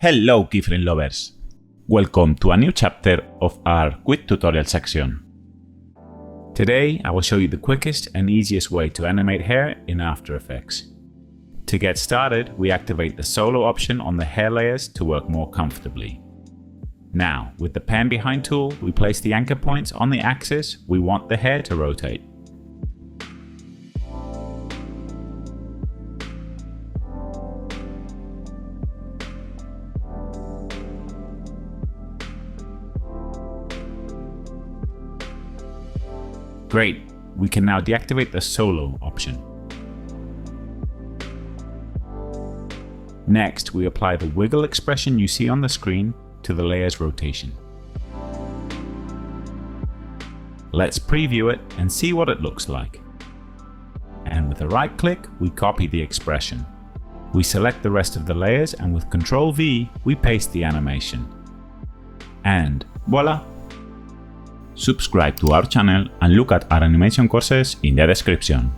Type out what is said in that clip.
Hello keyframe lovers! Welcome to a new chapter of our quick tutorial section. Today I will show you the quickest and easiest way to animate hair in After Effects. To get started, we activate the solo option on the hair layers to work more comfortably. Now, with the pan behind tool, we place the anchor points on the axis we want the hair to rotate. Great, we can now deactivate the solo option. Next, we apply the wiggle expression you see on the screen to the layer's rotation. Let's preview it and see what it looks like. And with a right click, we copy the expression. We select the rest of the layers and with Ctrl V, we paste the animation. And voila! Subscribe to our channel and look at our animation courses in the description.